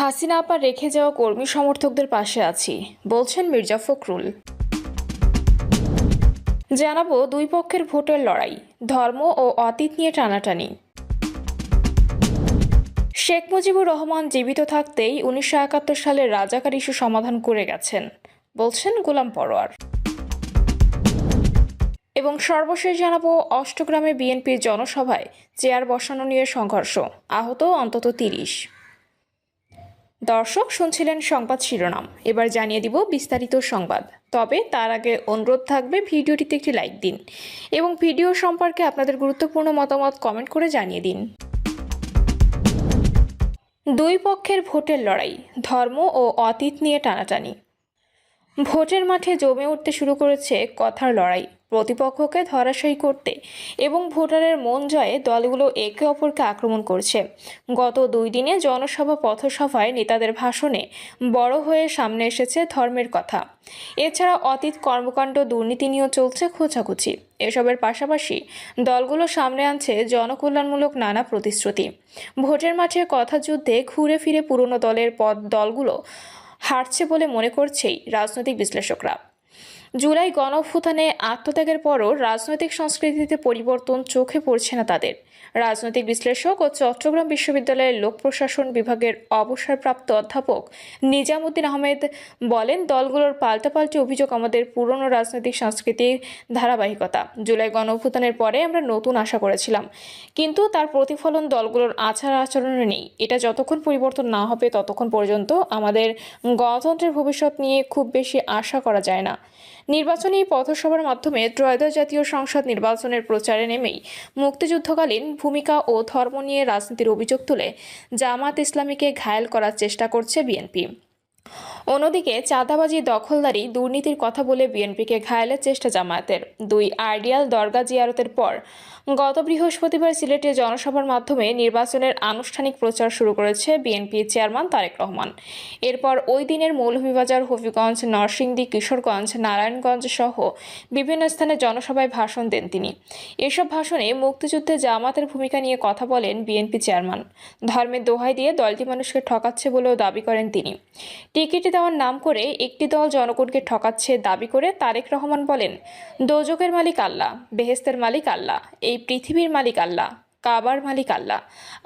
হাসিনা আপা রেখে যাওয়া কর্মী সমর্থকদের পাশে আছি বলছেন মির্জা ফখরুল। জানাবো দুই পক্ষের ভোটের লড়াই, ধর্ম ও অতীত নিয়ে টানাটানি। শেখ মুজিবুর রহমান জীবিত থাকতেই 1971 সালের রাজাকার ইস্যু সমাধান করে গেছেন বলছেন গোলাম পরোয়ার। এবং সর্বশেষ জানাবো অষ্টগ্রামে বিএনপির জনসভায় চেয়ার বসানো নিয়ে সংঘর্ষ, আহত অন্তত 30। দর্শক শুনছিলেন সংবাদ শিরোনাম, এবার জানিয়ে দিব বিস্তারিত সংবাদ। তবে তার আগে অনুরোধ থাকবে ভিডিওটিতে একটি লাইক দিন এবং ভিডিও সম্পর্কে আপনাদের গুরুত্বপূর্ণ মতামত কমেন্ট করে জানিয়ে দিন। দুই পক্ষের ভোটের লড়াই, ধর্ম ও অতীত নিয়ে টানাটানি। ভোটের মাঠে জমে উঠতে শুরু করেছে কথার লড়াই। প্রতিপক্ষকে ধরাশায়ী করতে এবং ভোটারের মন জয়ে দলগুলো একে অপরকে আক্রমণ করছে। গত 2 দিনে জনসভা পথসভায় নেতাদের ভাষণে বড় হয়ে সামনে এসেছে ধর্মের কথা। এছাড়া অতীত কর্মকাণ্ড, দুর্নীতি নিয়েও চলছে খোঁচাখুচি। এসবের পাশাপাশি দলগুলো সামনে আনছে জনকল্যাণমূলক নানা প্রতিশ্রুতি। ভোটের মাঠে কথা যুদ্ধে ঘুরে ফিরে পুরনো দলের দলগুলো হারছে বলে মনে করছেই রাজনৈতিক বিশ্লেষকরা। জুলাই গণঅভ্যুত্থানে আত্মত্যাগের পরও রাজনৈতিক সংস্কৃতিতে পরিবর্তন চোখে পড়ছে না তাদের। রাজনৈতিক বিশ্লেষক ও চট্টগ্রাম বিশ্ববিদ্যালয়ের লোক প্রশাসন বিভাগের অবসরপ্রাপ্ত অধ্যাপক নিজামুদ্দিন আহমেদ বলেন, দলগুলোর পাল্টাপাল্টি অভিযোগ আমাদের পুরনো রাজনৈতিক সংস্কৃতির ধারাবাহিকতা। জুলাই গণঅভ্যুত্থানের পরে আমরা নতুন আশা করেছিলাম, কিন্তু তার প্রতিফলন দলগুলোর আচার আচরণে নেই। এটা যতক্ষণ পরিবর্তন না হবে ততক্ষণ পর্যন্ত আমাদের গণতন্ত্রের ভবিষ্যৎ নিয়ে খুব বেশি আশা করা যায় না। নির্বাচনী পথসভার মাধ্যমে ত্রয়োদশ জাতীয় সংসদ নির্বাচনের প্রচারে নেমেই মুক্তিযুদ্ধকালীন ভূমিকা ও ধর্ম নিয়ে রাজনীতির অভিযোগ তুলে জামাত ইসলামীকে ঘায়েল করার চেষ্টা করছে বিএনপি। অন্যদিকে চাঁদাবাজি, দখলদারি, দুর্নীতির কথা বলে বিএনপিকে ঘায়েলের চেষ্টা জামায়াতের। 2 আইডিয়াল দরগা জিয়ারতের পর গত বৃহস্পতিবার সিলেটে জনসভার মাধ্যমে নির্বাচনের আনুষ্ঠানিক প্রচার শুরু করেছে বিএনপি চেয়ারম্যান তারেক রহমান। এরপর ওই দিনের মৌলভীবাজার, হবিগঞ্জ, নরসিংদী, কিশোরগঞ্জ, নারায়ণগঞ্জ সহ বিভিন্ন স্থানে জনসভায় ভাষণ দেন তিনি। এসব ভাষণে মুক্তিযুদ্ধে জামাতের ভূমিকা নিয়ে কথা বলেন বিএনপি চেয়ারম্যান। ধর্মের দোহাই দিয়ে দলটি মানুষকে ঠকাচ্ছে বলেও দাবি করেন তিনি। টিকিট দেওয়ার নাম করে একটি দল জনগণকে ঠকাচ্ছে দাবি করে তারেক রহমান বলেন, দোজখের মালিক আল্লাহ, বেহেশতের মালিক আল্লাহ, এই পৃথিবীর মালিক আল্লাহ, কাবার মালিক আল্লাহ।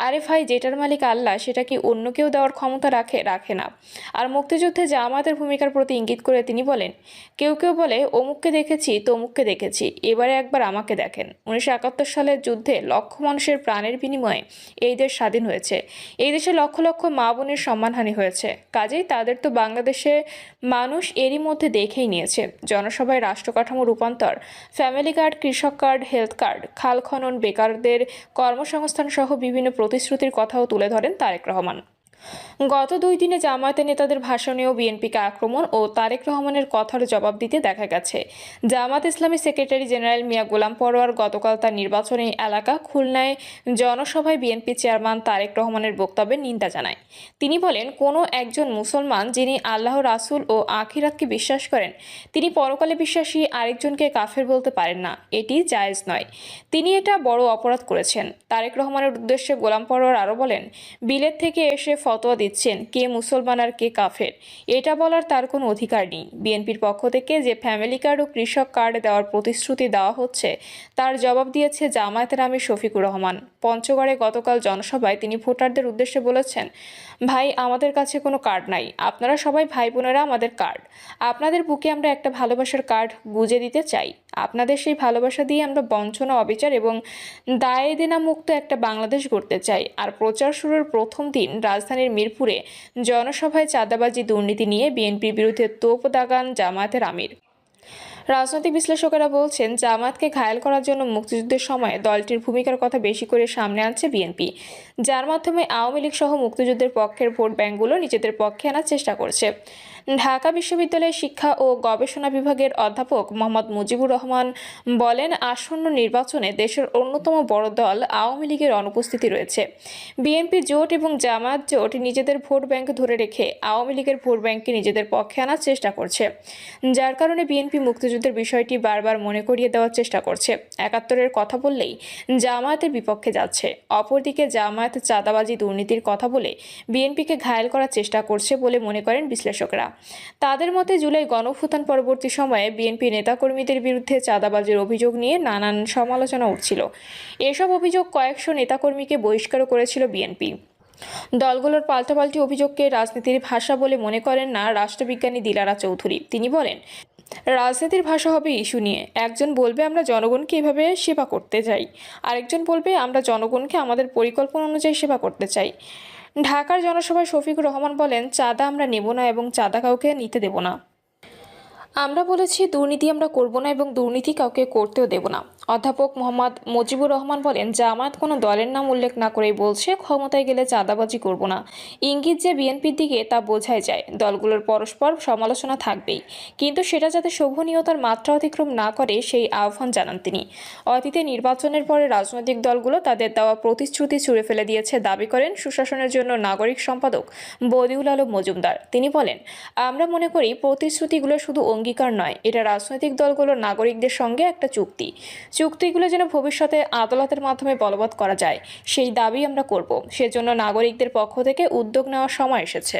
আরে ভাই, যেটার মালিক আল্লাহ সেটা কি অন্য কেউ দেওয়ার ক্ষমতা রাখে না। আর মুক্তিযুদ্ধে জামাতের ভূমিকার প্রতি ইঙ্গিত করে তিনি বলেন, কেউ কেউ বলে অমুককে দেখেছি তমুককে দেখেছি, এবারে একবার আমাকে দেখেন। 1971 সালের যুদ্ধে লক্ষ মানুষের প্রাণের বিনিময়ে এই দেশ স্বাধীন হয়েছে। এই দেশে লক্ষ লক্ষ মা বোনের সম্মানহানি হয়েছে। কাজেই তাদের তো বাংলাদেশে মানুষ এরই মধ্যে দেখেই নিয়েছে। জনসভায় রাষ্ট্রকাঠামো রূপান্তর, ফ্যামিলি কার্ড, কৃষক কার্ড, হেলথ কার্ড, খাল খনন, বেকারদের কর্মসংস্থান সহ বিভিন্ন প্রতিশ্রুতির কথাও তুলে ধরেন তারেক রহমান। গত 2 দিনে জামায়াতের নেতাদের ভাষণেও বিএনপিকে আক্রমণ ও তারেক রহমানের কথার জবাব দিতে দেখা গেছে। জামাত ইসলামী সেক্রেটারি জেনারেল মিয়া গোলাম পরোয়ার গতকাল তার নির্বাচনী এলাকা খুলনায় জনসভায় বিএনপি চেয়ারম্যান তারেক রহমানের বক্তব্যের নিন্দা জানায়। তিনি বলেন, কোনো একজন মুসলমান যিনি আল্লাহ, রাসূল ও আখিরাতকে বিশ্বাস করেন, তিনি পরকালে বিশ্বাসী আরেকজনকে কাফের বলতে পারেন না। এটি জায়েজ নয়। তিনি এটা বড় অপরাধ করেছেন। তারেক রহমানের উদ্দেশ্যে গোলাম পরোয়ার আরও বলেন, বিলেত থেকে এসে ফতোয়া দিচ্ছেন কে মুসলমান আর কে কাফের, এটা বলার তার কোনো অধিকার নেই। বিএনপির পক্ষ থেকে যে ফ্যামিলি কার্ড ও কৃষক কার্ড দেওয়ার প্রতিশ্রুতি দেওয়া হচ্ছে তার জবাব দিয়েছে জামায়াতের আমির শফিকুর রহমান। পঞ্চগড়ে গতকাল জনসভায় তিনি ভোটারদের উদ্দেশ্যে বলেছেন, ভাই, আমাদের কাছে কোনো কার্ড নাই, আপনারা সবাই ভাই বোনেরা আমাদের কার্ড। আপনাদের বুকে আমরা একটা ভালোবাসার কার্ড গুজে দিতে চাই। আপনাদের সেই ভালোবাসা দিয়ে আমরা বঞ্চনা, অবিচার এবং দায়ে দেনা মুক্ত একটা বাংলাদেশ গড়তে চাই। আর প্রচার শুরুর প্রথম দিন রাজধানীর মিরপুরে জনসভায় চাঁদাবাজি, দুর্নীতি নিয়ে বিএনপির বিরুদ্ধে তোপ দাগান জামায়াতের আমির। রাজনৈতিক বিশ্লেষকেরা বলছেন, জামায়াতকে ঘায়েল করার জন্য মুক্তিযুদ্ধের সময় দলটির ভূমিকার কথা বেশি করে সামনে আনছে বিএনপি, যার মাধ্যমে আওয়ামী লীগ সহ মুক্তিযুদ্ধের পক্ষের ভোট ব্যাংকগুলো নিজেদের পক্ষে আনার চেষ্টা করছে। ঢাকা বিশ্ববিদ্যালয়ের শিক্ষা ও গবেষণা বিভাগের অধ্যাপক মোহাম্মদ মুজিবুর রহমান বলেন, আসন্ন নির্বাচনে দেশের অন্যতম বড় দল আওয়ামী লীগের অনুপস্থিতি রয়েছে। বিএনপি জোট এবং জামায়াত জোট নিজেদের ভোট ব্যাংক ধরে রেখে আওয়ামী লীগের ভোট ব্যাংককে নিজেদের পক্ষে আনার চেষ্টা করছে, যার কারণে বিএনপি মুক্তিযুদ্ধের বিষয়টি বারবার মনে করিয়ে দেওয়ার চেষ্টা করছে। ৭১-এর কথা বললেই জামায়াতের বিপক্ষে যাচ্ছে। অপরদিকে জামায়াত চাঁদাবাজি দুর্নীতির কথা বলে বিএনপিকে ঘায়েল করার চেষ্টা করছে বলে মনে করেন বিশ্লেষকরা। তাদের মতে জুলাই গণঅভ্যুত্থান পরবর্তী সময়ে বিএনপি নেতাকর্মীদের বিরুদ্ধে চাঁদাবাজির অভিযোগ নিয়ে নানান সমালোচনা উঠছিল। এসব অভিযোগ কয়েকশো নেতাকর্মীকে বহিষ্কারও করেছিল বিএনপি। দলগুলোর পাল্টাপাল্টি অভিযোগকে রাজনীতির ভাষা বলে মনে করেন না রাষ্ট্রবিজ্ঞানী দিলারা চৌধুরী। তিনি বলেন, রাজনীতির ভাষা হবে ইস্যু নিয়ে। একজন বলবে আমরা জনগণকে এভাবে সেবা করতে চাই, আরেকজন বলবে আমরা জনগণকে আমাদের পরিকল্পনা অনুযায়ী সেবা করতে চাই। ঢাকার জনসভায় শফিকুর রহমান বলেন, চাঁদা আমরা নেব না এবং চাঁদা কাউকে নিতে দেব না। আমরা বলেছি দুর্নীতি আমরা করব না এবং দুর্নীতি কাউকে করতেও দেব না। অধ্যাপক মোহাম্মদ মুজিবুর রহমান বলেন, জামায়াত কোনো দলের নাম উল্লেখ না করেই বলছে ক্ষমতায় গেলে চাঁদাবাজি করব না। ইঙ্গিত যে বিএনপির দিকে তা বোঝাই যায়। দলগুলোর পরস্পর সমালোচনা থাকবেই, কিন্তু সেটা যাতে শোভনীয়তার মাত্রা অতিক্রম না করে সেই আহ্বান জানান তিনি। অতীতে নির্বাচনের পরে রাজনৈতিক দলগুলো তাদের দেওয়া প্রতিশ্রুতি ছুঁড়ে ফেলে দিয়েছে দাবি করেন সুশাসনের জন্য নাগরিক সম্পাদক বদিউল আলম মজুমদার। তিনি বলেন, আমরা মনে করি প্রতিশ্রুতিগুলো শুধু অঙ্গীকার নয়, এটা রাজনৈতিক দলগুলোর নাগরিকদের সঙ্গে একটা চুক্তিগুলো যেন ভবিষ্যতে আদালতের মাধ্যমে বলবৎ করা যায় সেই দাবি আমরা করব। সেজন্য নাগরিকদের পক্ষ থেকে উদ্যোগ নেওয়ার সময় এসেছে।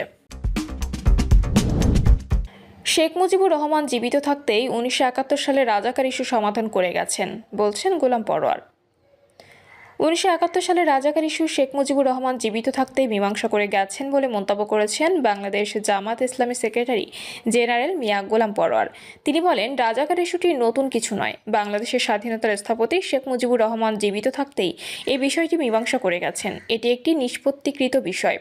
শেখ মুজিবুর রহমান জীবিত থাকতেই ১৯৭১ সালে রাজাকার ইস্যু সমাধান করে গেছেন বলছেন গোলাম পরোয়ার। ১৯৭১ সালে রাজাকার ইস্যু শেখ মুজিবুর রহমান জীবিত থাকতেই মীমাংসা করে গেছেন বলে মন্তব্য করেছেন বাংলাদেশ জামাত ইসলামী সেক্রেটারি জেনারেল মিয়া গোলাম পরোয়ার। তিনি বলেন, রাজাকার ইস্যুটি নতুন কিছু নয়। বাংলাদেশের স্বাধীনতার স্থপতি শেখ মুজিবুর রহমান জীবিত থাকতেই এই বিষয়টি মীমাংসা করে গেছেন। এটি একটি নিষ্পত্তিকৃত বিষয়।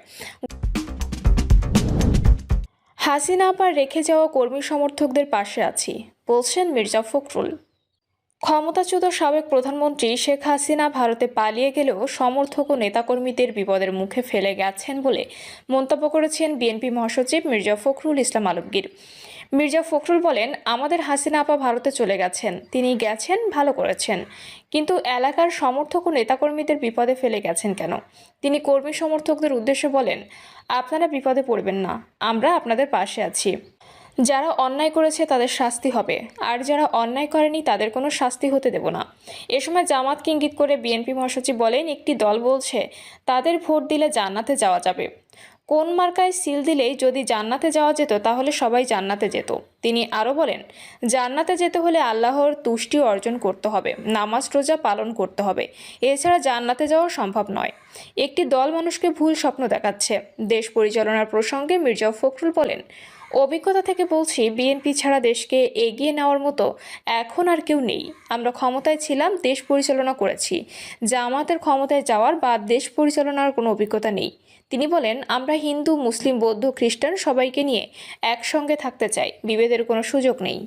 হাসিনা আপার রেখে যাওয়া কর্মী সমর্থকদের পাশে আছি বলছেন মির্জা ফখরুল। ক্ষমতাচ্যুত সাবেক প্রধানমন্ত্রী শেখ হাসিনা ভারতে পালিয়ে গেলেও সমর্থক ও নেতাকর্মীদের বিপদের মুখে ফেলে গেছেন বলে মন্তব্য করেছেন বিএনপি মহাসচিব মির্জা ফখরুল ইসলাম আলমগীর। মির্জা ফখরুল বলেন, আমাদের হাসিনা আপা ভারতে চলে গেছেন, তিনি গেছেন, ভালো করেছেন, কিন্তু এলাকার সমর্থক ও নেতাকর্মীদের বিপদে ফেলে গেছেন কেন? তিনি কর্মী সমর্থকদের উদ্দেশ্যে বলেন, আপনারা বিপদে পড়বেন না, আমরা আপনাদের পাশে আছি। যারা অন্যায় করেছে তাদের শাস্তি হবে, আর যারা অন্যায় করেনি তাদের কোনো শাস্তি হতে দেব না। এ সময় জামাতকে ইঙ্গিত করে বিএনপি মহাসচিব বলেন, একটি দল বলছে তাদের ভোট দিলে জান্নাতে যাওয়া যাবে। কোন মার্কায় সিল দিলেই যদি জান্নাতে যাওয়া যেত তাহলে সবাই জান্নাতে যেত। তিনি আরও বলেন, জান্নাতে যেতে হলে আল্লাহর তুষ্টি অর্জন করতে হবে, নামাজ রোজা পালন করতে হবে, এছাড়া জান্নাতে যাওয়া সম্ভব নয়। একটি দল মানুষকে ভুল স্বপ্ন দেখাচ্ছে। দেশ পরিচালনার প্রসঙ্গে মির্জা ফখরুল বলেন, অভিজ্ঞতা থেকে বলছি, বিএনপি ছাড়া দেশকে এগিয়ে নেওয়ার মতো এখন আর কেউ নেই। আমরা ক্ষমতায় ছিলাম, দেশ পরিচালনা করেছি। জামাতের ক্ষমতায় যাওয়ার বা দেশ পরিচালনার কোনো অভিজ্ঞতা নেই। তিনি বলেন, আমরা হিন্দু, মুসলিম, বৌদ্ধ, খ্রিস্টান সবাইকে নিয়ে একসঙ্গে থাকতে চাই, বিভেদের কোনো সুযোগ নেই।